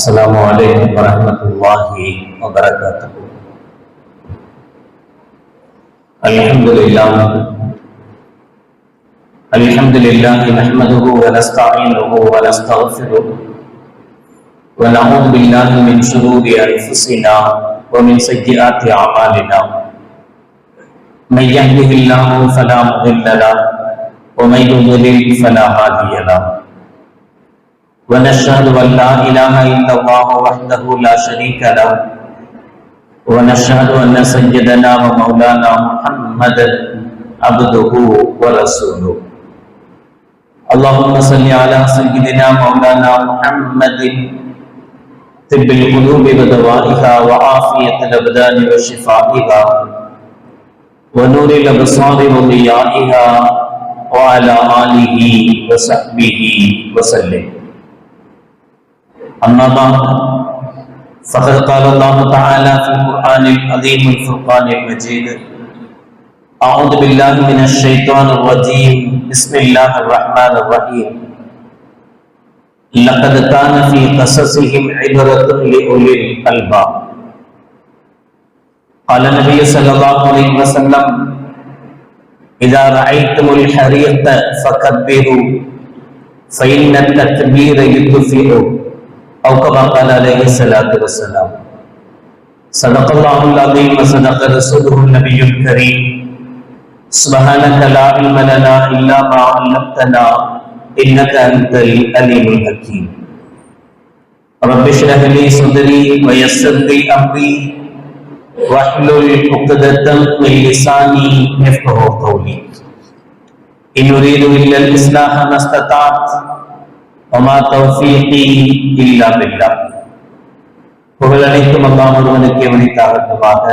السلام عليكم ورحمة الله وبركاته. الحمد لله نحمده ونستعينه ونستغفره ونعوذ بالله من شرور أنفسنا ومن سيئات أعمالنا. من يهده الله فلا مضل له ومن يضلل فلا هادي له. ونشهد أن لا إله إلا الله وحده لا شريك له ونشهد أن سيدنا ومولانا محمدا عبده ورسوله. اللهم صل على سيدنا مولانا محمد طب القلوب ودوائها وعافية الأبدان وشفائها ونور الأبصار وضيائها وعلى آله وصحبه وسلم. أما بعد فقد قال الله تعالى في القرآن العظيم الفرقان المجيد: أعوذ بالله من الشيطان الرجيم بسم الله الرحمن الرحيم. لقد كان في قصصهم عبرة لأولي الألباب. قال النبي صلى الله عليه وسلم: إذا رأيتم الحريق فكبروا فإن التكبير يطفئ أو كما قال عليه الصلاة والسلام. صدق الله العظيم وصدق رسوله النبي الكريم. سبحانك لا علم لنا إلا ما علمتنا إنك أنت العليم الحكيم. رب اشرح لي صدري ويسر لي أمري واحلل عقدة من لساني يفقهوا قولي. إن أريد إلا الإصلاح ما استطعت وما توفيقي إلا بالله. புகழ் அனைத்தும் அல்லாஹ் ஒருவனுக்கே உரித்தாகட்டுமாக.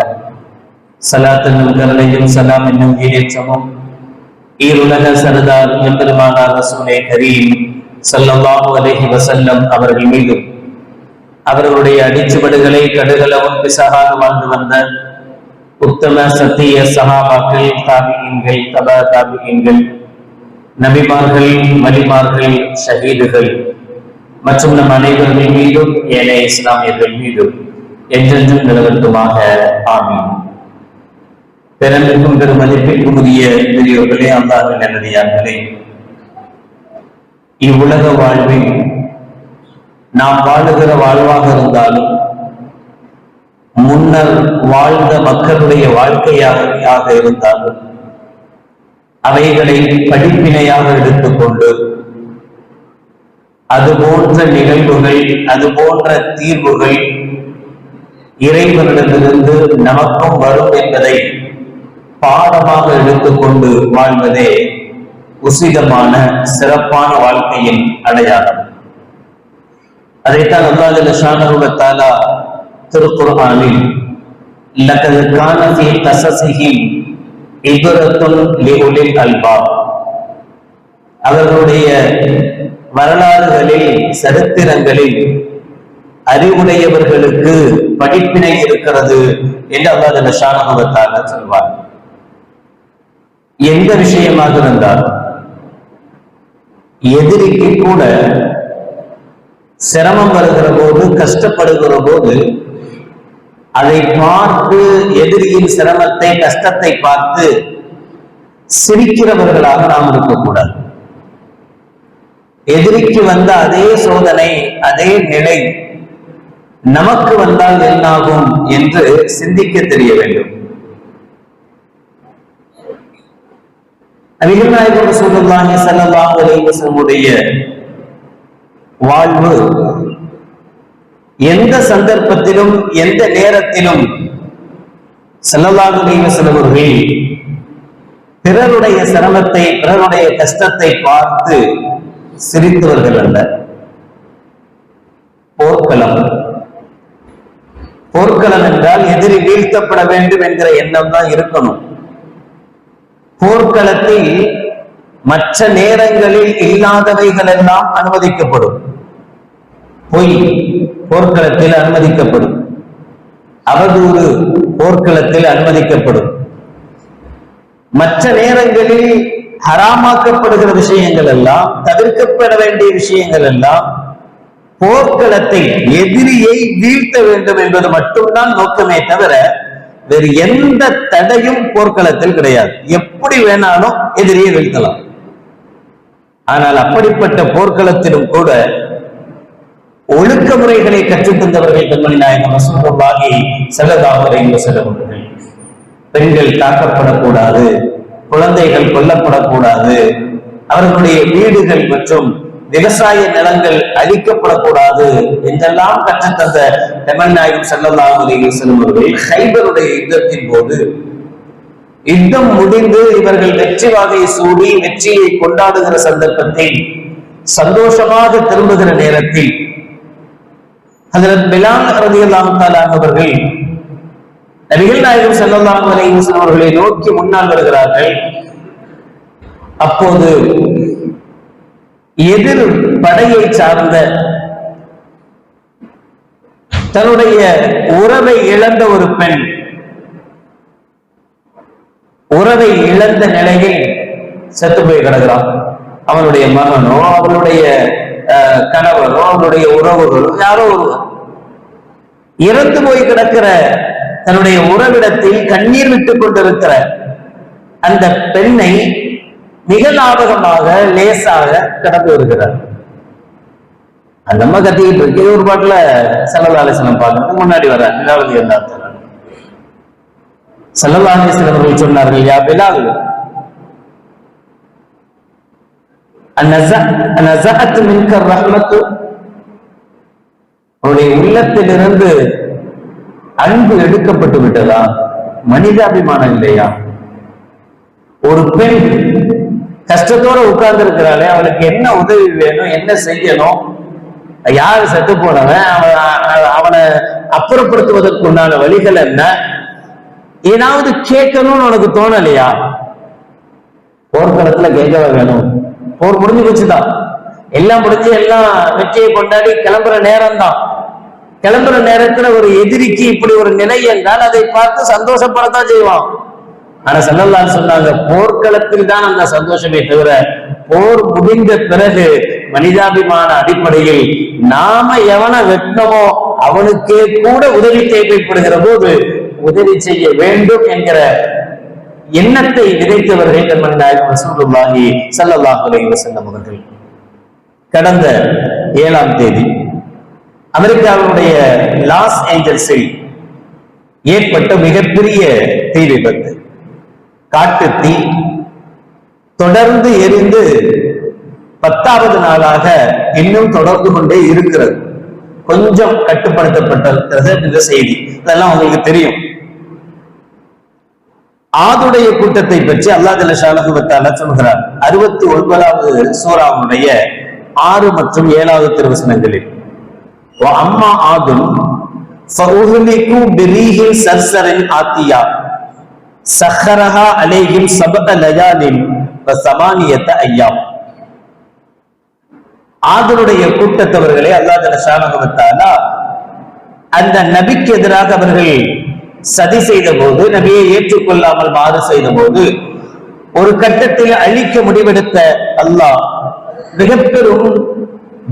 ஸலாத் என்னும் கருணையும் சலாம் என்னும் ஈடேற்றமும் ஈருலக சர்தார் எம்பெருமானார் ரசூலே கரீம் ஸல்லல்லாஹு அலைஹி வஸல்லம் அவர்கள் மீதும் அவர்களுடைய அடிச்சுவடுகளை கடுகளவும் பிசகாக வாழ்ந்து வந்த உத்தம சத்திய சஹாபாக்கள், தாபிஈன்கள், தபா தாபிஈன்கள், நபிமார்கள், வலிமார்கள், ஷஹீதுகள் மற்றும் நம் அனைவர்கள் மீதும் ஏனைய இஸ்லாமியர்கள் மீதும் என்றென்றும் நிலவட்டுமாக. ஆமீன். பிறந்திருக்கும் பெரும் மதிப்பிற்கும் உரிய பெரியோர்களே, அல்லாஹ்வின் நல்லடியார்களே, இவ்வுலக வாழ்வில் நாம் வாழுகிற வாழ்வாக இருந்தாலும் முன்னர் வாழ்ந்த மக்களுடைய வாழ்க்கையாக இருந்தாலும் அவைகளை படிப்பினையாக எடுத்துக்கொண்டு அது போன்ற நிகழ்வுகள், அது போன்ற தீர்வுகள் இறைவனிடமிருந்து நமக்கும் வரும் என்பதை பாடமாக எடுத்துக்கொண்டு வாழ்வதே உசிதமான சிறப்பான வாழ்க்கையின் அடையாளம். அதைத்தான் அல்லாஹ் ஜல்ல ஷானஹு வ தஆலா திருக்குர்ஆனில் லகத் கான ஃபீ கஸஸிஹிம் இப்ரத்துன் லிஉலில் அல்பாப், அவர்களுடைய வரலாறுகளில், சரித்திரங்களில் அறிவுடையவர்களுக்கு படிப்பினை இருக்கிறது என்று அல்லாஹ் ஜல்ல ஷானஹு வ தஆலா சொல்வார். எந்த விஷயமாக இருந்தால் எதிரிக்கு கூட சிரமம் வருகிற போது, கஷ்டப்படுகிற போது அதை பார்த்து, எதிரியின் சிரமத்தை, கஷ்டத்தை பார்த்து சிரிக்கிறவர்களாக நாம் இருக்கக்கூடாது. எதிரிக்கு வந்த அதே சோதனை, அதே நிலை நமக்கு வந்தால் என்னாகும் என்று சிந்திக்க தெரிய வேண்டும். நபிகள் நாயகம் ரசூலுல்லாஹி ஸல்லல்லாஹு அலைஹி வஸல்லம் வாழ்வு எந்த சந்தர்ப்பத்திலும், எந்த நேரத்திலும் ஸல்லல்லாஹு அலைஹி வஸல்லம் அவர்கள் பிறருடைய சிரமத்தை, பிறருடைய கஷ்டத்தை பார்த்து சிரித்தவர்கள் அல்ல. போர்க்களம், போர்க்களம் என்றால் எதிரி வீழ்த்தப்பட வேண்டும் என்கிற எண்ணம் தான் இருக்கணும். போர்க்களத்தில் மற்ற நேரங்களில் இல்லாதவைகள் எல்லாம் அனுமதிக்கப்படும். பொய் போர்க்களத்தில் அனுமதிக்கப்படும், அவதூறு போர்க்களத்தில் அனுமதிக்கப்படும். மற்ற நேரங்களில் ஹராமாக்கப்படுகிற விஷயங்கள் எல்லாம், தவிர்க்கப்பட வேண்டிய விஷயங்கள் எல்லாம் போர்க்களத்தை எதிரியை வீழ்த்த வேண்டும் என்பது மட்டும்தான் நோக்கமே தவிர வேறு எந்த தடையும் போர்க்களத்தில் கிடையாது. எப்படி வேணாலும் எதிரியை வீழ்த்தலாம். ஆனால் அப்படிப்பட்ட போர்க்களத்திலும் கூட ஒழுக்க முறைகளை கற்றுத் தந்தவர்கள் கண்மணி நாயகம் ரசூலுல்லாஹி ஸல்லல்லாஹு அலைஹி வஸல்லம் அவர்கள். பெண்கள் தாக்கப்படக்கூடாது, குழந்தைகள் கொல்லப்படக்கூடாது, அவர்களுடைய வீடுகள் மற்றும் விவசாய நிலங்கள் அழிக்கப்படக்கூடாது என்றெல்லாம் கற்றுத்தந்த கண்மணி நாயகம் ஸல்லல்லாஹு அலைஹி வஸல்லம் அவர்கள் கைபருடைய யுத்தத்தின் போது யுத்தம் முடிந்து இவர்கள் வெற்றி வாகை சூடி வெற்றியை கொண்டாடுகிற சந்தர்ப்பத்தில் சந்தோஷமாக திரும்புகிற நேரத்தில் ஹஜ்ரத் பிலால் ரலியல்லாஹு தஆலா அவர்கள் நபிகள் நாயகம் ஸல்லல்லாஹு அலைஹி வஸல்லம் அவர்களை நோக்கி முன்னால் வருகிறார்கள். அப்போது எதிர் படையை சார்ந்த தன்னுடைய உறவை இழந்த ஒரு பெண், உறவை இழந்த நிலையில் செத்து போய் கிடக்கிறான். அவனுடைய மகனோ அவனுடைய கணவனோ அவனுடைய உறவுகளோ யாரோ ஒருவர் இறந்து போய் கிடக்கிற தன்னுடைய உறவிடத்தில் கண்ணீர் விட்டுக் கொண்டிருக்கிற அந்த பெண்ணை மிக லாபகமாக லேசாக கடந்து வருகிறார். அந்த அம்மா கத்திக்கிட்டு இருக்கு. ஒரு பாட்டுல ஸல்லல்லாஹு அலைஹி வஸல்லம் பார்க்கறதுக்கு முன்னாடி வர பிலால் இருந்தார். ஸல்லல்லாஹு அலைஹி வஸல்லம் அவர்கள் சொன்னார்கள், யா பிலால் அனஸஅத் மின்க ரஹ்மத்து, அவருடைய உள்ளத்திலிருந்து அன்பு எடுக்கப்பட்டு விட்டதா? மனிதாபிமானம் இல்லையா? ஒரு பெண் கஷ்டத்தோட உட்கார்ந்து இருக்கிறாளே, அவளுக்கு என்ன உதவி வேணும், என்ன செய்யணும், யாரு செத்து போனவன், அவனை அப்புறப்படுத்துவதற்கு உண்டான வழிகள் என்ன, ஏதாவது கேட்கணும்னு உனக்கு தோணலையா? போர்க்களத்துல கேட்கவே வேணும். போர் முடிஞ்சு வச்சுதான் எல்லாம் முடிஞ்சு எல்லாம் வெற்றியை கொண்டாடி கிளம்புற நேரம் தான். கிளம்புற நேரத்துல ஒரு எதிரிக்கு இப்படி ஒரு நிலை என்றால் அதை பார்த்து சந்தோஷப்படத்தான் செய்வான். ஆனா ஸல்லல்லாஹு அலைஹி சொன்னாங்க, போர்க்களத்தில் தான் அந்த சந்தோஷமே தவிர போர் முடிந்த பிறகு மனிதாபிமான அடிப்படையில் நாம எவனை வெட்டமோ அவனுக்கே கூட உதவி தேவைப்படுகிற போது உதவி செய்ய வேண்டும் என்கிற எண்ணத்தை விதைத்தவர்கள் கண்மணி நாயகம் ரசூலுல்லாஹி ஸல்லல்லாஹு அலைஹி வஸல்லம் அவர்கள். கடந்த 7ஆம் தேதி அமெரிக்காவுடைய லாஸ் ஏஞ்சல்ஸில் ஏற்பட்ட மிகப்பெரிய தீ விபத்து, காட்டு தீ தொடர்ந்து எரிந்து 10வது நாளாக இன்னும் தொடர்ந்து கொண்டே இருக்கிறது. கொஞ்சம் கட்டுப்படுத்தப்பட்டிருக்கிறது என்ற செய்தி இதெல்லாம் உங்களுக்கு தெரியும். ஆதுடைய கூட்டத்தை பற்றி அல்லாஹ் ஜல்ல ஷானஹு வ தஆலா சொல்கிறார் 69வது சூராவுடைய 6 மற்றும் 7வது திருவசனங்களில், வ அம்மா ஆதுன் ஃபஉஹ்லிகு பிரீஹின் சர்சரின் ஆத்தியா சஹரஹா அலைஹிம் சபஅ லயாலின் வ ஸமானியத அய்யாம். ஆதுடைய கூட்டத்தவர்களை அல்லாஹ் ஜல்ல ஷானஹு வ தஆலா அந்த நபிக்கு எதிராக அவர்கள் சதி செய்த போது, நபியை ஏற்றுக்கொள்ளாமல் மாறு செய்த போது, ஒரு கட்டத்தில் அழிக்க முடிவெடுத்த அல்லாஹ் மிக பெரும்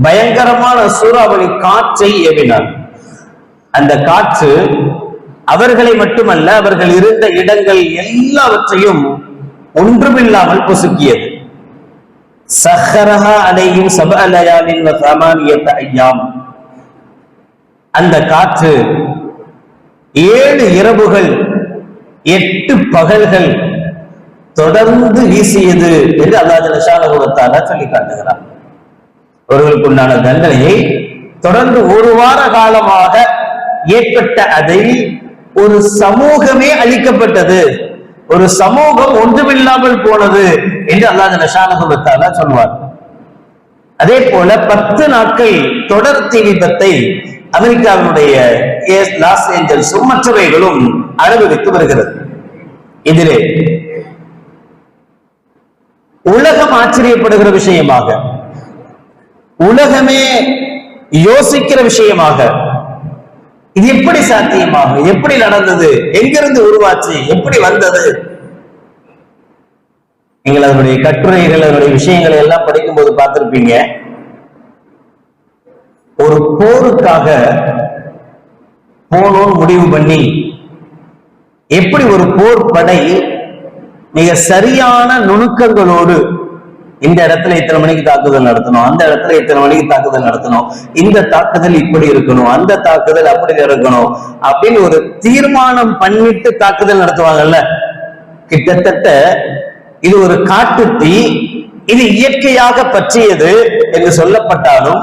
பயங்கரமான சூறாவளி காற்றை ஏவினார். அந்த காற்று அவர்களை மட்டுமல்ல, அவர்கள் இருந்த இடங்கள் எல்லாவற்றையும் ஒன்றுமில்லாமல் பொசுக்கியது. சஹரஹா அலைஹிம் சபஅ லயாலின் வ ஸமானியத அய்யாம். அந்த காற்று 7 இரவுகள் 8 பகல்கள் தொடர்ந்து வீசியது என்று அல்லாஹ் ஜல்ல ஷானஹு வ தஆலா சொல்லி காட்டுகிறார். அவர்களுக்கு உண்டான தண்டனையை தொடர்ந்து 1 வார காலமாக ஏற்பட்ட அதை ஒரு சமூகமே அழிக்கப்பட்டது, ஒரு சமூகம் ஒன்றுமில்லாமல் போனது என்று அல்லாஹ் ஜல்ல ஷானஹு வ தஆலா சொல்வார். அதே போல 10 நாட்கள் தொடர் தீ விபத்தை அமெரிக்காவினுடைய லாஸ் ஏஞ்சல்ஸும் மற்றவைகளும் அனுபவித்து வருகிறது. இதிலே உலகம் ஆச்சரியப்படுகிற விஷயமாக, உலகமே யோசிக்கிற விஷயமாக, இது எப்படி சாத்தியமாக, எப்படி நடந்தது, எங்கிருந்து உருவாச்சு, எப்படி வந்தது? நீங்கள் அதனுடைய கட்டுரைகள், அதனுடைய விஷயங்களை எல்லாம் படிக்கும் போது பார்த்திருப்பீங்க. ஒரு போருக்காக போனோம் முடிவு பண்ணி, எப்படி ஒரு போர் படை மிக சரியான நுணுக்கங்களோடு இந்த இடத்துல இத்தனை மணிக்கு தாக்குதல் நடத்தணும், அந்த இடத்துல இத்தனை மணிக்கு தாக்குதல் நடத்தணும், இந்த தாக்குதல் இப்படி இருக்கணும், அந்த தாக்குதல் அப்படி இருக்கணும் அப்படின்னு ஒரு தீர்மானம் பண்ணிட்டு தாக்குதல் நடத்துவாங்கல்ல. கிட்டத்தட்ட இது ஒரு காட்டு தீ, இது இயற்கையாக பற்றியது என்று சொல்லப்பட்டாலும்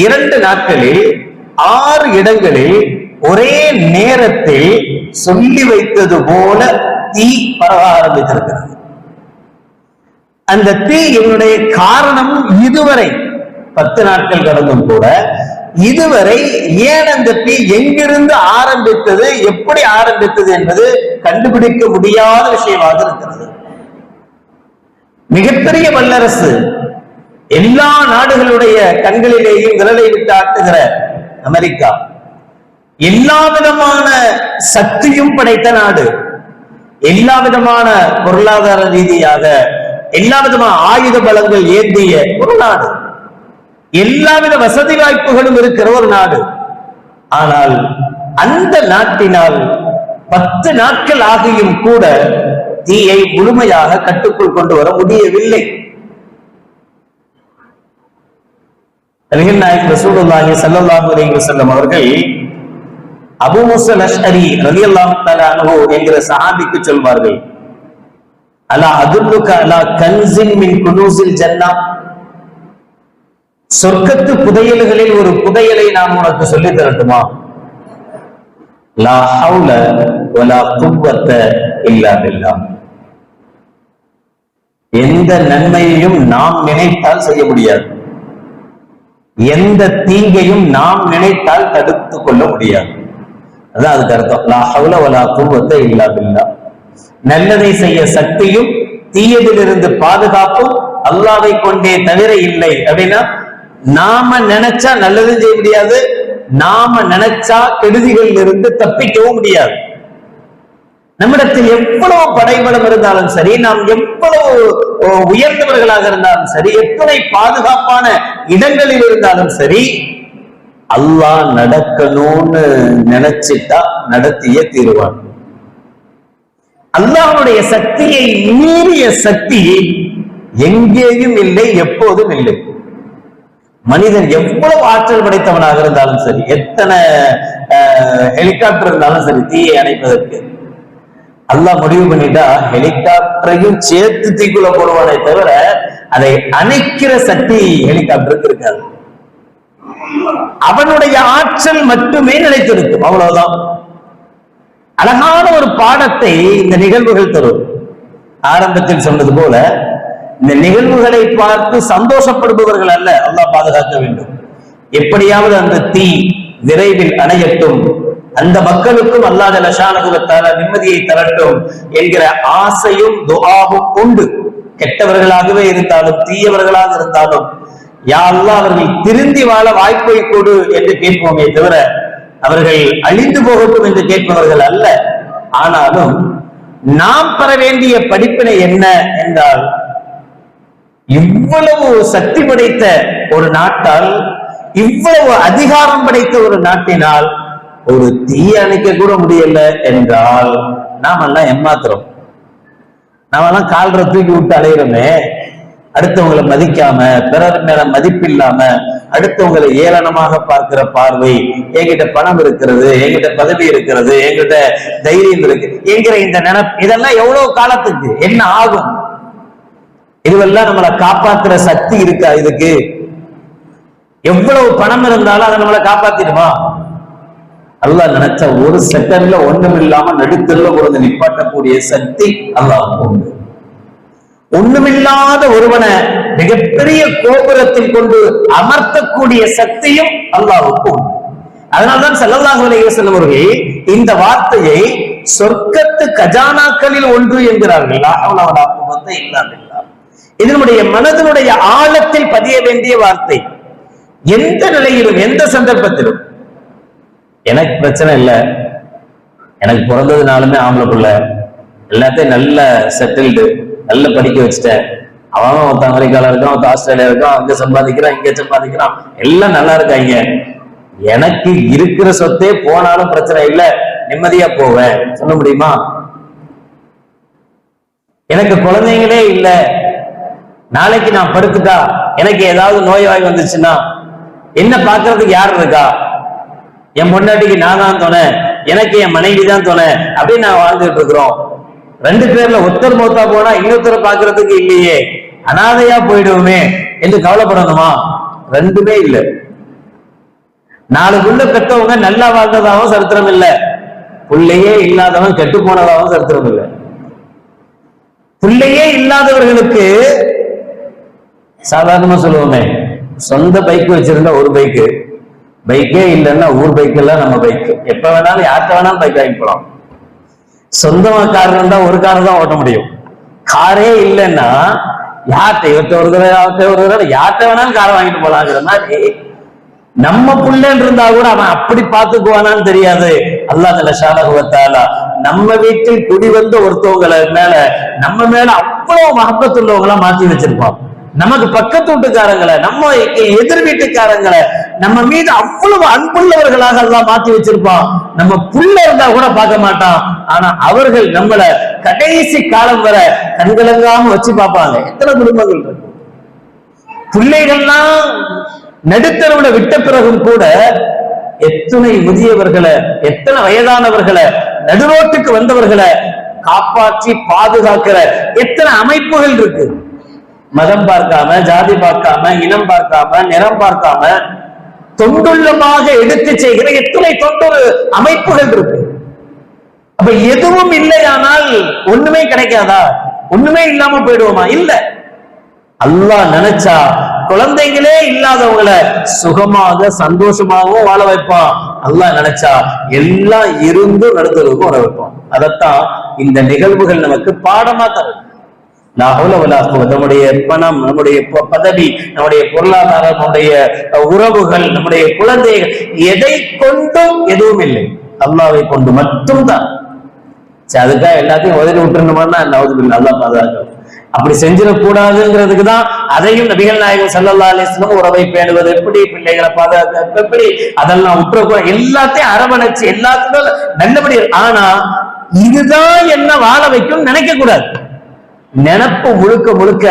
2 நாட்களில் 6 இடங்களில் ஒரே நேரத்தில் சொல்லி வைத்தது போல தீ பரவ ஆரம்பித்திருக்கிறது. அந்த தீ என்னுடைய காரணம் இதுவரை 10 நாட்கள் கடந்தும் கூட இதுவரை ஏன் அந்த தீ எங்கிருந்து ஆரம்பித்தது, எப்படி ஆரம்பித்தது என்பது கண்டுபிடிக்க முடியாத விஷயமாக இருக்கிறது. மிகப்பெரிய வல்லரசு, எல்லா நாடுகளுடைய கண்களிலேயும் விரலை விட்டு ஆட்டுகிற அமெரிக்கா, எல்லா விதமான சக்தியும் படைத்த நாடு, எல்லா விதமான பொருளாதார ரீதியாக எல்லா விதமான ஆயுத பலங்கள் ஏந்திய ஒரு நாடு, எல்லாவித வசதி வாய்ப்புகளும் இருக்கிற ஒரு நாடு. ஆனால் அந்த நாட்டினால் 10 நாட்கள் ஆகியும் கூட தீயை முழுமையாக கட்டுக்குள் கொண்டு வர முடியவில்லை. நபிகள் நாயகம் ரசூலுல்லாஹி ஸல்லல்லாஹு அலைஹி வஸல்லம் அவர்கள் அபூ மூஸா அல்-அஷ்அரி ரலியல்லாஹு தஆலா அன்ஹு என்கிற சஹாபிக்கு சொல்வார்கள், அலா அதுல்லுக அலா கன்ஸின் மின் குனூஸில் ஜன்னah, சொர்க்கத்து புதையல்களில் ஒரு புதையலை நான் உனக்கு சொல்லி தரட்டுமா? லா ஹவுல வலா குவத்த இல்லா பில்லாஹ், எந்த நன்மையையும் நாம் நினைத்தால் செய்ய முடியாது, எந்த தீங்கையும் நாம் நினைத்தால் தடுத்துக் கொள்ள முடியாது. அதான் அதுக்கு அர்த்தம். லா ஹவுல வலா குவத்த இல்லா பில்லாஹ், நல்லதை செய்ய சக்தியும் தீயதிலிருந்து பாதுகாப்பும் அல்லாஹ்வை கொண்டே தவிர இல்லை. அப்படின்னா நாம நினைச்சா நல்லதும் செய்ய முடியாது, நாம நினைச்சா கெடுதிகளில் இருந்து தப்பிக்கவும் முடியாது. நம்மிடத்தில் எவ்வளவு படைபலம் இருந்தாலும் சரி, நாம் எவ்வளவு உயர்ந்தவர்களாக இருந்தாலும் சரி, எத்தனை பாதுகாப்பான இடங்களில் இருந்தாலும் சரி, அல்லாஹ் நடக்கணும்னு நினைச்சிட்டா நடத்தியே தீருவான். அல்லாஹ்வுடைய சக்தியை மீறிய சக்தி எங்கேயும் இல்லை, எப்போதும் இல்லை. மனிதன் எவ்வளவு ஆற்றல் படைத்தவனாக இருந்தாலும் சரி, எத்தனை ஹெலிகாப்டர் இருந்தாலும் சரி, தீயை அணைப்பதற்கு அல்லாஹ் முடிவு பண்ணிட்டா ஹெலிகாப்டரையும் சேர்த்து தீக்குள்ள போடுவானே தவிர அதை அணைக்கிற சக்தி ஹெலிகாப்டருக்கு இருக்காது. அவனுடைய ஆற்றல் மட்டுமே நிலைத்திருக்கும், அவ்வளவுதான். அழகான ஒரு பாடத்தை இந்த நிகழ்வுகள் தரும். ஆரம்பத்தில் சொன்னது போல இந்த நிகழ்வுகளை பார்த்து சந்தோஷப்படுபவர்கள் அல்ல, அல்லாஹ் பாதுகாக்க வேண்டும். எப்படியாவது அந்த தீ விரைவில் அணையட்டும், அந்த மக்களுக்கும் அல்லாஹ் ஜல்ல ஷானஹு வ தஆலா நிம்மதியை தரட்டும் என்கிற ஆசையும் துஆவும் உண்டு. கெட்டவர்களாகவே இருந்தாலும் தீயவர்களாக இருந்தாலும் யா அல்லாஹ் அவர்கள் திருந்தி வாழ வாய்ப்பை கொடு என்று கேட்போமே தவிர அவர்கள் அழிந்து போகட்டும் என்று கேட்பவர்கள் அல்ல. ஆனாலும் நாம் பெற வேண்டிய படிப்பினை என்ன என்றால், இவ்வளவு சக்தி படைத்த ஒரு நாட்டால், இவ்வளவு அதிகாரம் படைத்த ஒரு நாட்டினால் ஒரு தீ அணைக்க கூட முடியல என்றால் நாமெல்லாம் ஏமாத்துறோம். நாமெல்லாம் கால்ற தூக்கி விட்டு அலையிறோமே, அடுத்தவங்களை மதிக்காம, பிறர் மேல மதிப்பில்லாம, அடுத்தவங்களை ஏளனமாக பார்க்கிற பார்வை, என்கிட்ட பணம் இருக்கிறது, என்கிட்ட பதவி இருக்கிறது, என்கிட்ட தைரியம் இருக்கு என்கிற இந்த நினைப்பு, இதெல்லாம் எவ்வளவு காலத்துக்கு என்ன ஆகும்? இதுவெல்லாம் நம்மளை காப்பாத்துற சக்தி இருக்கா? இதுக்கு எவ்வளவு பணம் இருந்தாலும் அதை நம்மளை காப்பாத்திடுமா? அல்லாஹ் நினைச்ச ஒரு செகண்ட்ல ஒண்ணும் இல்லாம நடுத்தருல ஒரு நிப்பாட்டக்கூடிய சக்தி அல்லாஹ்வுக்கு உண்டு. ஒண்ணுமில்லாத ஒருவனை மிகப்பெரிய கோபுரத்தில் கொண்டு அமர்த்தக்கூடிய சக்தியும் அல்லாஹ்வுக்கு உண்டு. அதனால்தான் ஸல்லல்லாஹு அலைஹி வஸல்லம் அவர்கள் இந்த வார்த்தையை சொர்க்கத்து கஜானாக்களில் ஒன்று என்கிறார்கள். லா ஹவ்ல வலா குவத்த இல்லா பில்லாஹ். இது நம்முடைய மனதினுடைய ஆழத்தில் பதிய வேண்டிய வார்த்தை. எந்த நிலையிலும் எந்த சந்தர்ப்பத்திலும் எனக்கு பிரச்சனை இல்லை, எனக்கு பிறந்ததுனாலுமே ஆம்பளை பிள்ளை, எல்லாத்தையும் நல்ல செட்டில்டு, நல்ல படிக்க வச்சுட்டேன், அவன் ஒருத்த அமெரிக்கால இருக்கான், ஒருத்த ஆஸ்திரேலியா இருக்கான், அங்க சம்பாதிக்கிறான், இங்க சம்பாதிக்கிறான், எல்லாம் நல்லா இருக்காங்க. எனக்கு இருக்கிற சொத்தே போனாலும் பிரச்சனை இல்லை, நிம்மதியா போவேன் சொல்ல முடியுமா? எனக்கு குழந்தைங்களே இல்ல, நாளைக்கு நான் படுத்துட்டா எனக்கு ஏதாவது நோய்வாய் வந்துச்சுன்னா என்ன பாக்குறதுக்கு யார் இருக்கா? என் பொண்டாட்டிக்கு நான் தான் துணை, எனக்கு என் மனைவி தான் துணை அப்படின்னு நான் வாழ்ந்துட்டு இருக்கிறோம். 2 பேர்ல ஒருத்தர் மௌத்தா போனா இன்னொருத்தரை பாக்குறதுக்கு இல்லையே, அனாதையா போயிடுவோமே என்று கவலைப்படணுமா? 2மே இல்லை. 4 புள்ள பெற்றவங்க நல்லா வாழ்ந்ததாகவும் சரித்திரம் இல்லை, பிள்ளையே இல்லாதவன் கெட்டு போனதாகவும் சரித்திரம் இல்லை. பிள்ளையே இல்லாதவர்களுக்கு சாதாரணமா சொல்லுவோமே, சொந்த பைக் வச்சிருந்தா ஒரு பைக்கு, பைக்கே இல்லைன்னா ஊர் பைக் எல்லாம் நம்ம பைக், எப்ப வேணாலும் யார்கிட்ட வேணாலும் பைக் வாங்கி போலாம். சொந்தமா கார் இருந்தா ஒரு கார் தான் ஓட்ட முடியும். காரே இல்லைன்னா யார்கிட்ட இவர்கிட்ட ஒரு தடவை யார்கிட்ட வேணாலும் காரை வாங்கிட்டு போலாங்கிற மாதிரி நம்ம புள்ளன்னு இருந்தா கூட அவன் அப்படி பாத்துக்குவானான்னு தெரியாது. அல்லாஹ் ஜல்லஷானஹு வ தஆலா நம்ம வீட்டில் குடி வந்த ஒருத்தவங்களை மேல நம்ம மேல அவ்வளவு மஹப்பத் உள்ளவங்களா மாத்தி வச்சிருப்பான். நமக்கு பக்கத்து வீட்டுக்காரங்களை, நம்ம எதிர் வீட்டுக்காரங்களை நம்ம மீது அவ்வளவு அன்புள்ளவர்களாக எல்லாம் மாத்தி வச்சிருப்பான். நம்ம புள்ள இருந்தா கூட பார்க்க மாட்டான், ஆனா அவர்கள் நம்மளை கடைசி காலம் வர கண்கலங்காம வச்சு பார்ப்பாங்க. எத்தனை குடும்பங்கள் இருக்கு, பிள்ளைகள்லாம் நடுத்தரவுல விட்ட பிறகும் கூட எத்தனை முதியவர்களை, எத்தனை வயதானவர்களை, நடுரோட்டுக்கு வந்தவர்களை காப்பாற்றி பாதுகாக்கிற எத்தனை அமைப்புகள் இருக்கு. மதம் பார்க்காம, ஜாதி பார்க்காம, இனம் பார்க்காம, நிறம் பார்க்காம தொண்டுள்ளமாக எடுத்து செய்கிற எத்தனை தொண்டொரு அமைப்புகள் இருக்கு. அப்ப எதுவும் இல்லையானால் ஒண்ணுமே கிடைக்காதா? ஒண்ணுமே இல்லாம போயிடுவோமா? இல்ல. அல்லாஹ் நினைச்சா குழந்தைகளே இல்லாதவங்களை சுகமாக சந்தோஷமாகவும் வாழ வைப்பான். அல்லாஹ் நினைச்சா எல்லாம் இருந்து நடத்துவதற்கும் வர வைப்பான். அதத்தான் இந்த நிகழ்வுகள் நமக்கு பாடமா தரும். நம்முடைய பணம், நம்முடைய பதவி, நம்முடைய பொருளாதாரம், நம்முடைய உறவுகள், நம்முடைய குழந்தைகள், எதை கொண்டும் எதுவும் இல்லை, அல்லாஹ்வை கொண்டு மட்டும்தான். அதுக்காக எல்லாத்தையும் உதவி விட்டுருந்தோம்னா அல்லாஹ் பாதுகாக்கும். அப்படி செஞ்சிடக்கூடாதுங்கிறதுக்கு தான் அதையும் நபிகள் நாயகம் ஸல்லல்லாஹு அலைஹி வஸல்லம் உறவை பேணுவது எப்படி, பிள்ளைகளை பாதுகாக்க எப்படி, அதெல்லாம் விட்டுறக்கூட எல்லாத்தையும் அரவணைச்சு எல்லாத்துக்கும் நல்லபடி. ஆனா இதுதான் என்ன வாழ வைக்கும் நினைக்க கூடாது. நினப்பு முழுக்க முழுக்க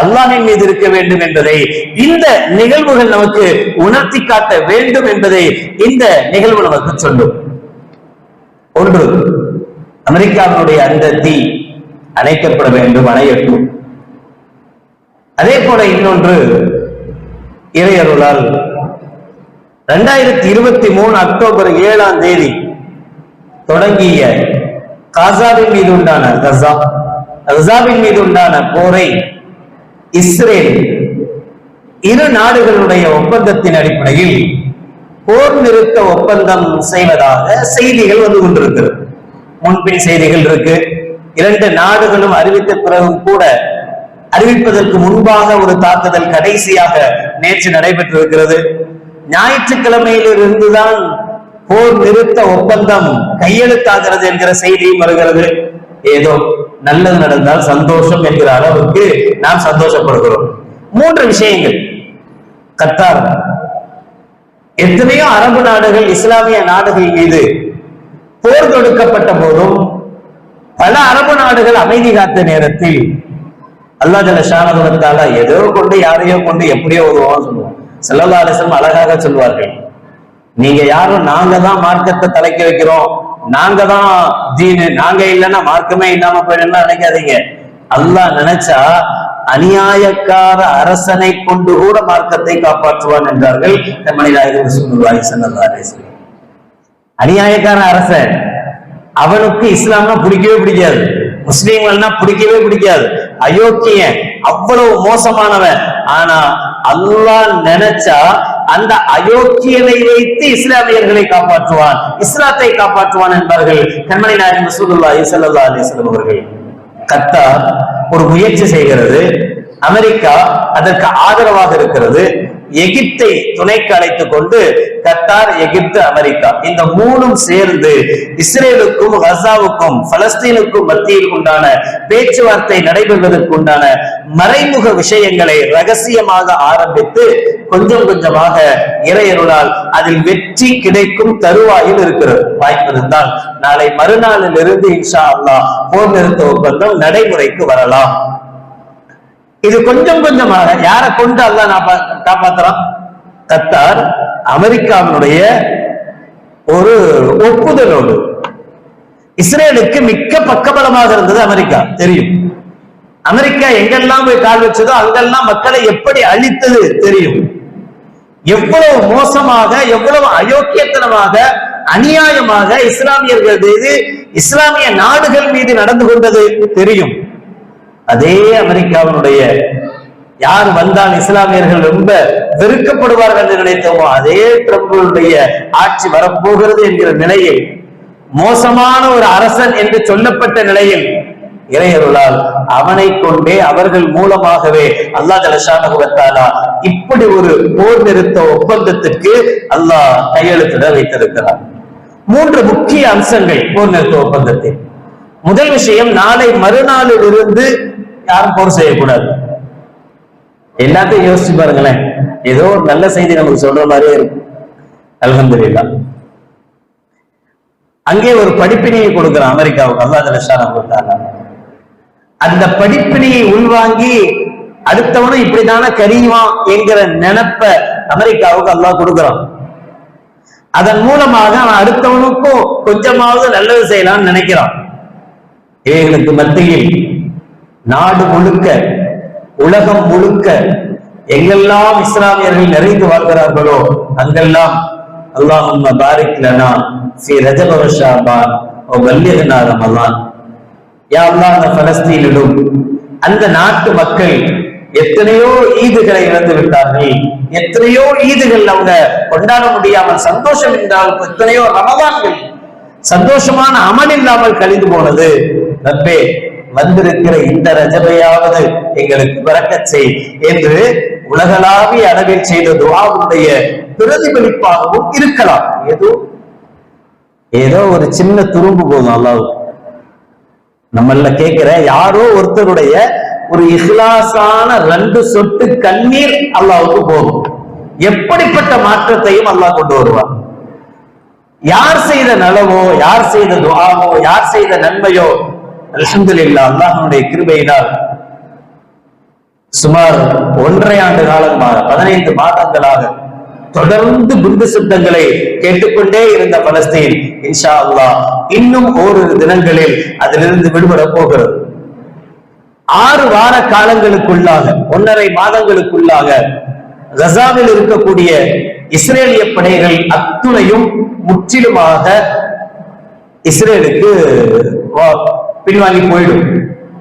அல்லாஹ்வின் மீது இருக்க வேண்டும் என்பதை இந்த நிகழ்வுகள் நமக்கு உணர்த்தி காட்ட வேண்டும் என்பதை இந்த நிகழ்வு நமக்கு சொல்லும். ஒன்று, அமெரிக்காவினுடைய அந்த தீ அணைக்கப்பட வேண்டும், அணையட்டும். அதே போல இன்னொன்று, இறையருளால் 2023 அக்டோபர் 7ஆம் தேதி தொடங்கிய காசாவின் மீது உண்டான கசாவின் மீது உண்டான போரை இஸ்ரேல் இரு நாடுகளுடைய ஒப்பந்தத்தின் அடிப்படையில் போர் நிறுத்த ஒப்பந்தம் செய்வதாக செய்திகள் வந்து கொண்டிருக்கிறது. முன்பின் செய்திகள் இருக்கு. 2 நாடுகளும் அறிவித்த பிறகும் கூட அறிவிப்பதற்கு முன்பாக ஒரு தாக்குதல் கடைசியாக நேற்று நடைபெற்றிருக்கிறது. ஞாயிற்றுக்கிழமையிலிருந்துதான் போர் நிறுத்த ஒப்பந்தம் கையெழுத்தாகிறது என்கிற செய்தியும் வருகிறது. ஏதோ நல்லது நடந்தால் சந்தோஷம் என்கிற அளவுக்கு நாம் சந்தோஷப்படுகிறோம். 3 விஷயங்கள். கத்தார், எத்தனையோ அரபு நாடுகள், இஸ்லாமிய நாடுகள் மீது போர் தொடுக்கப்பட்ட போதும் பல அரபு நாடுகள் அமைதி காத்த நேரத்தில் அல்லாஹ் ஜல்லஷானஹு வ தஆலா ஏதோ கொண்டு யாரையோ கொண்டு எப்படியோ உதவுவான்னு சொல்லுவோம். ஸல்லல்லாஹு அலைஹி வஸல்லம் அழகாக சொல்வார்கள், நீங்க யாரும் நாங்க தான் மார்க்கத்தை தலைக்க வைக்கிறோம், நாங்க தான் தீனு, நாங்க இல்லைன்னா மார்க்கமே இல்லாம போயிடும்னு நினைக்காதீங்க. அல்லாஹ் நினைச்சா அநியாயக்கார அரசனை கொண்டு கூட மார்க்கத்தை காப்பாற்றுவான் என்றார்கள் கண்மணி நாயகம் ரசூலுல்லாஹி ஸல்லல்லாஹு அலைஹி வஸல்லம். அநியாயக்கார அரசன், அவனுக்கு இஸ்லாம்னா பிடிக்கவே பிடிக்காது, முஸ்லீம்கள்னா பிடிக்கவே பிடிக்காது, அயோக்கியன், அவ்வளவு மோசமானவன். ஆனா அல்லாஹ் நினைச்சா அந்த அயோக்கியனை வைத்து இஸ்லாமியர்களை காப்பாற்றுவான், இஸ்லாத்தை காப்பாற்றுவான் என்பார்கள் கண்மணி நாயகம் ரசூலுல்லாஹி ஸல்லல்லாஹு அலைஹி வஸல்லம் அவர்கள். கத்தார் ஒரு முயற்சி செய்கிறது, அமெரிக்கா அதற்கு ஆதரவாக இருக்கிறது. எகிப்தை துணைக்கு அழைத்துக் கொண்டு கத்தார், எகிப்து, அமெரிக்கா இந்த மூணும் சேர்ந்து இஸ்ரேலுக்கும் கசாவுக்கும் பலஸ்தீனுக்கும் மத்தியில் உண்டான பேச்சுவார்த்தை நடைபெறுவதற்கு உண்டான மறைமுக விஷயங்களை ரகசியமாக ஆரம்பித்து கொஞ்சம் கொஞ்சமாக இறையருளால் அதில் வெற்றி கிடைக்கும் தருவாயில் இருக்கிறது. வாய்ப்பு இருந்தால் நாளை மறுநாளில் இருந்து இன்ஷா அல்லாஹ் போர் நிறுத்த ஒப்பந்தம் நடைமுறைக்கு வரலாம். இது கொஞ்சம் கொஞ்சமாக யாரை கொண்டு அல்லாஹ் காப்பாத்துறான்? கத்தார், அமெரிக்காவினுடைய ஒரு ஒப்புதலோடு. இஸ்ரேலுக்கு மிக்க பக்கபலமாக இருந்தது அமெரிக்கா, தெரியும். அமெரிக்கா எங்கெல்லாம் போய் கால் வச்சதோ அங்கெல்லாம் மக்களை எப்படி அழித்தது தெரியும். எவ்வளவு மோசமாக, எவ்வளவு அயோக்கியத்தனமாக, அநியாயமாக இஸ்லாமியர்கள் மீது, இஸ்லாமிய நாடுகள் மீது நடந்து கொண்டது தெரியும். அதே அமெரிக்காவினுடைய யார் வந்தால் இஸ்லாமியர்கள் ரொம்ப வெறுக்கப்படுவார்கள் என்று நினைத்தோமோ அதே ட்ரம்புடைய ஆட்சி வரப்போகிறது என்கிற நிலையில், மோசமான ஒரு அரசன் என்று சொல்லப்பட்ட நிலையில் இறையருளால் அவனை கொண்டே அவர்கள் மூலமாகவே அல்லாஹ் ஜல்லஷானஹு வ தஆலா இப்படி ஒரு போர் நிறுத்த ஒப்பந்தத்திற்கு அல்லாஹ் கையெழுத்திட வைத்திருக்கிறார். 3 முக்கிய அம்சங்கள் போர் நிறுத்த ஒப்பந்தத்தில். முதல் விஷயம், நாளை மறுநாளில் இருந்து யாரும் போர் செய்யக்கூடாது. எல்லாத்தையும் யோசிச்சு பாருங்களேன், ஏதோ ஒரு நல்ல செய்தி நமக்கு சொல்ற மாதிரியே இருக்கு. அல்ஹம்துலில்லாஹ். அங்கே ஒரு படிப்பினையை கொடுக்கிறான் அமெரிக்காவுக்கு அல்லாஹ் ஜல்லஷானஹு வ தஆலா. அந்த படிப்பினையை உள்வாங்கி அடுத்தவனும் இப்படிதானே கரியுவான் என்கிற நினைப்ப அமெரிக்காவுக்கு அல்லாஹ் கொடுக்கிறான். அதன் மூலமாக அவன் அடுத்தவனுக்கும் கொஞ்சமாவது நல்லது செய்யலாம்னு நினைக்கிறான். இவைகளுக்கு மத்தியில் நாடு முழுக்க, உலகம் முழுக்க எங்கெல்லாம் இஸ்லாமியர்கள் நிறைந்து வாழ்கிறார்களோ அங்கெல்லாம் அல்லாஹும்ம பாரிக் லனா ஃபீ ரஜப வ ஷஅபான் வ பல்லிக்னா ரமலான். யா அல்லாஹ், அந்த பலஸ்தீனிலும் அந்த நாட்டு மக்கள் எத்தனையோ ஈதுகளை இழந்து விட்டார்கள், எத்தனையோ ஈதுகள் அவங்க கொண்டாட முடியாமல் சந்தோஷம் என்றால் எத்தனையோ ரமலான்கள் சந்தோஷமான அமல் இல்லாமல் கழிந்து போனது. ரப்பே, வந்திருக்கிற இந்த ரஜபையாவது எங்களுக்கு பரக்கத் செய் என்று உலகளாவிய அளவில் செய்த துஆவுடைய பிரதிபலிப்பாகவும் இருக்கலாம். ஏதோ ஒரு சின்ன துரும்பு போதும் அல்லாஹ் நம்மள கேட்கிற யாரோ ஒருத்தருடைய ஒரு இஹ்லாஸான 2 சொட்டு கண்ணீர் அல்லாஹ்வுக்கு போகும். எப்படிப்பட்ட மாற்றத்தையும் அல்லாஹ் கொண்டு வருவார். யார் செய்த நலவோ, யார் செய்த துஆவோ, யார் செய்த நன்மையோ, அல்ஹம்துலில்லாஹ் அல்லாஹ்வுடைய கிருபையினால் சுமார் 1.5 ஆண்டு காலமாக 15 மாதங்களாக தொடர்ந்து குண்டு சத்தங்களை கேட்டுக்கொண்டே இருந்த பலஸ்தீன் இன்ஷா அல்லாஹ் இன்னும் ஓரிரு தினங்களில் அதிலிருந்து விடுபட போகிறது. 6 வார காலங்களுக்குள்ளாக, 1.5 மாதங்களுக்குள்ளாக கசாவில் இருக்கக்கூடிய இஸ்ரேலிய படைகள் அத்துணையும் முற்றிலுமாக இஸ்ரேலுக்கு பின்வாங்கி போயிடும்.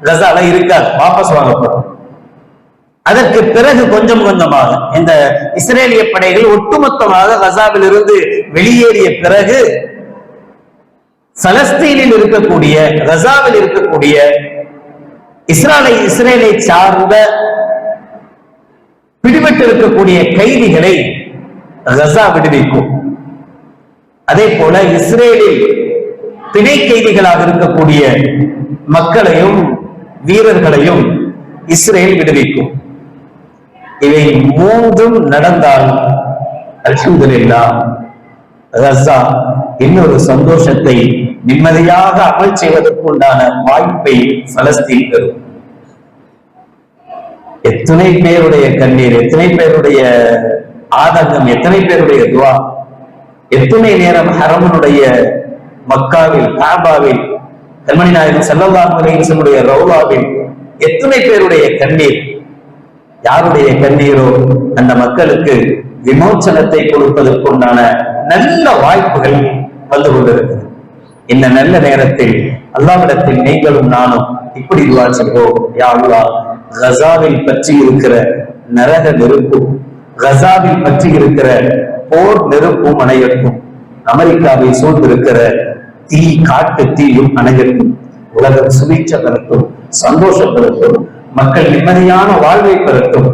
கசால இருக்காது, வாபஸ் வாங்கப்படும். அதற்கு பிறகு கொஞ்சம் கொஞ்சமாக இந்த இஸ்ரேலிய படைகள் ஒட்டுமொத்தமாக கசாவில் இருந்து வெளியேறிய பிறகு பலஸ்தீனில் இருக்கக்கூடிய, கசாவில் இருக்கக்கூடிய இஸ்ரேலை சார்ந்த பிடிபட்டு இருக்கக்கூடிய கைதிகளை கசா விடுவிக்கும். அதே போல இஸ்ரேலில் பிணை கைதிகளாக இருக்கக்கூடிய மக்களையும் வீரர்களையும் இஸ்ரேல் விடுவிக்கும். இவை 3ம் நடந்தால் அல்ஹம்துலில்லாஹ் கஸா இன்னொரு சந்தோஷத்தை நிம்மதியாக அமல் செய்வதற்குண்டான வாய்ப்பை பலஸ்தீன் பெறும். எத்தனை பேருடைய கண்ணீர், எத்தனை பேருடைய ஆதங்கம், எத்தனை பேருடைய துவா, எத்தனை நேரம் ஹரமனுடைய மக்காவில், காபாவில், கண்மணி நாயகம் ஸல்லல்லாஹு அலைஹி வஸல்லம் ரௌலாவில் எத்தனை பேருடைய கண்ணீர். யாருடைய கண்ணீரோ அந்த மக்களுக்கு விமோச்சனத்தை கொடுப்பதற்குண்டான நல்ல வாய்ப்புகள் வந்து கொண்டிருக்கிறது. இந்த நல்ல நேரத்தில் அல்லாஹ்விடத்தில் நீங்களும் நானும் இப்படி துஆ செய்வோம். யா அல்லாஹ், கஸாவில் பற்றி இருக்கிற நரக நெருப்பும், கஸாவில் பற்றி இருக்கிற போர் நெருப்பும் அணையட்டும். அமெரிக்காவை சூழ்ந்திருக்கிற தீ, காட்டு தீயும் அணையட்டும். உலகம் சுபீட்சம் பெறட்டும், சந்தோஷம் பெறட்டும், மக்கள் நிம்மதியான வாழ்வை பெறட்டும்.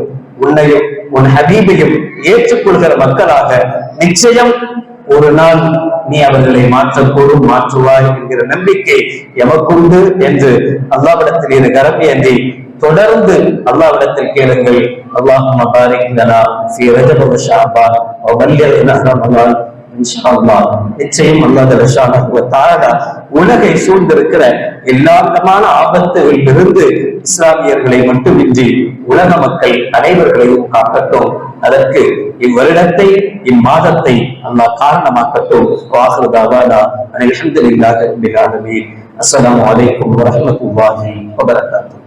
உன்னையும் உன் ஹபீபையும் ஏற்றுக்கொள்கிற மக்களாக நிச்சயம் ஒரு நாள் நீ அவர்களை மாற்றக்கூடும், மாற்றுவாய் என்கிற நம்பிக்கை எமக்குண்டு என்று அல்லாஹ்விடத்தில் இரு கரம் ஏந்தி தொடர்ந்து அல்லாஹ்விடத்தில் கேளுங்கள். அல்லாஹும்ம பாரிக் லனா ஃபீ ரஜப வ ஷஅபான் வ பல்லிக்னா ரமலான் இன்ஷா அல்லாஹ். நிச்சயம் அல்லாஹ் சுப்ஹானஹு வ தஆலா உலகை சூழ்ந்திருக்கிற எல்லா விதமான ஆபத்துகளில் இருந்து இஸ்லாமியர்களை மட்டுமின்றி உலக மக்கள் அனைவர்களையும் காக்கட்டும். அதற்கு இவ்வருடத்தை, இம்மாதத்தை அல்லாஹ் காரணமாக்கட்டும். வாஹிரு தஅவானா அல்ஹம்துலில்லாஹி ரப்பில் ஆலமீன். அஸ்ஸலாமு அலைக்கும் வரஹ்மத்துல்லாஹி வபரகாத்துஹு.